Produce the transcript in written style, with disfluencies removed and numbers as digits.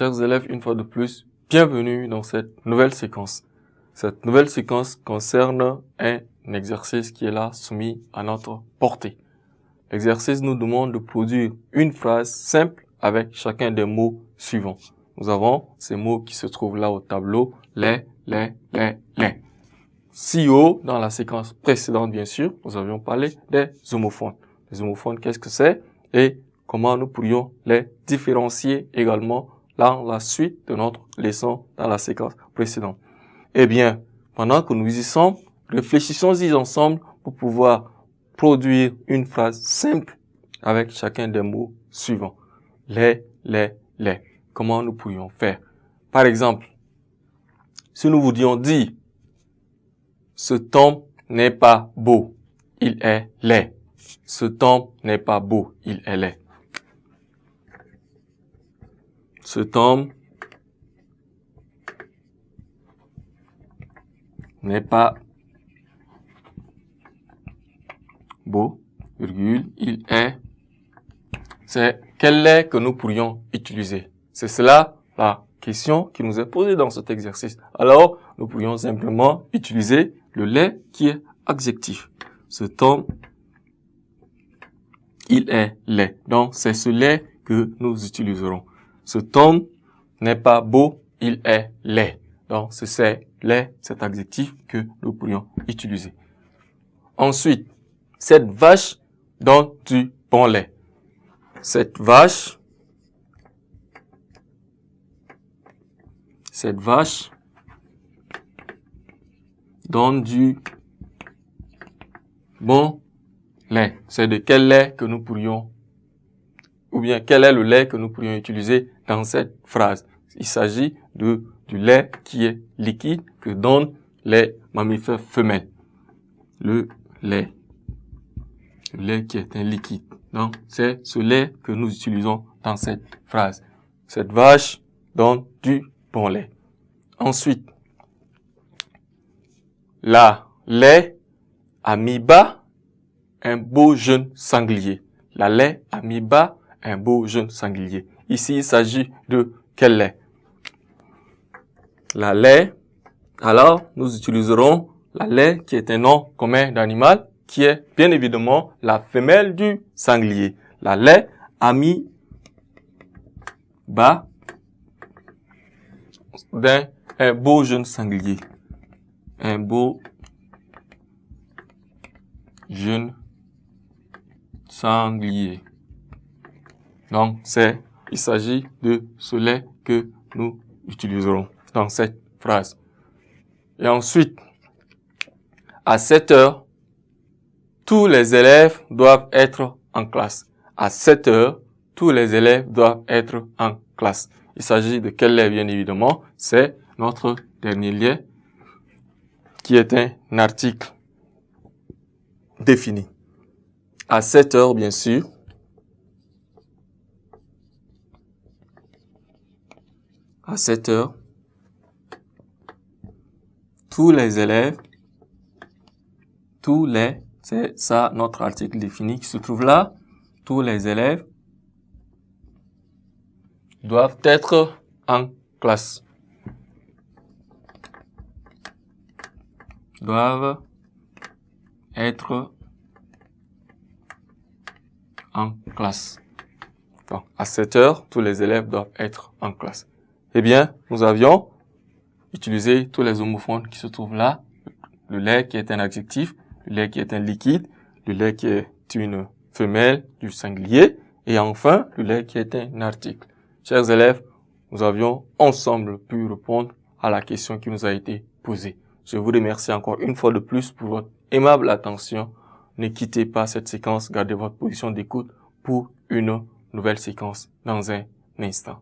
Chers élèves, une fois de plus, bienvenue dans cette nouvelle séquence. Cette nouvelle séquence concerne un exercice qui est là soumis à notre portée. L'exercice nous demande de produire une phrase simple avec chacun des mots suivants. Nous avons ces mots qui se trouvent là au tableau, les. Si haut, dans la séquence précédente, bien sûr, nous avions parlé des homophones. Les homophones, qu'est-ce que c'est et comment nous pourrions les différencier également dans la suite de notre leçon dans la séquence précédente. Eh bien, pendant que nous y sommes, réfléchissons-y ensemble pour pouvoir produire une phrase simple avec chacun des mots suivants. Les. Comment nous pourrions faire? Par exemple, si nous voulions dire « Ce temps n'est pas beau, il est laid. » Ce temps n'est pas beau, il est laid. Ce temps n'est pas beau, virgule, il est. C'est quel lait que nous pourrions utiliser? C'est cela la question qui nous est posée dans cet exercice. Alors, nous pourrions simplement utiliser le lait qui est adjectif. Ce temps, il est laid. Donc, c'est ce lait que nous utiliserons. Ce temps n'est pas beau, il est laid. Donc, c'est laid, cet adjectif que nous pourrions utiliser. Ensuite, cette vache donne du bon lait. Cette vache donne du bon lait. C'est de quel lait que nous pourrions, ou bien quel est le lait que nous pourrions utiliser dans cette phrase? Il s'agit du lait qui est liquide que donnent les mammifères femelles. Le lait qui est un liquide. Donc, c'est ce lait que nous utilisons dans cette phrase. Cette vache donne du bon lait. Ensuite, la lait a mis bas un beau jeune sanglier. La lait a mis bas un beau jeune sanglier. Ici, il s'agit de quel lait? La lait, alors, nous utiliserons la lait qui est un nom commun d'animal, qui est bien évidemment la femelle du sanglier. La lait a mis bas un beau jeune sanglier. Un beau jeune sanglier. Donc, il s'agit de ce lait que nous utiliserons dans cette phrase. Et ensuite, à 7 heures, tous les élèves doivent être en classe. À 7 heures, tous les élèves doivent être en classe. Il s'agit de quel lait, bien évidemment? C'est notre dernier lien qui est un article défini. À 7 heures, bien sûr, à 7 heures, tous les élèves, c'est ça notre article défini qui se trouve là, tous les élèves doivent être en classe. Doivent être en classe. Donc, à 7 heures, tous les élèves doivent être en classe. Eh bien, nous avions utilisé tous les homophones qui se trouvent là. Le lait qui est un adjectif, le lait qui est un liquide, le lait qui est une femelle du sanglier, et enfin, le lait qui est un article. Chers élèves, nous avions ensemble pu répondre à la question qui nous a été posée. Je vous remercie encore une fois de plus pour votre aimable attention. Ne quittez pas cette séquence, gardez votre position d'écoute pour une nouvelle séquence dans un instant.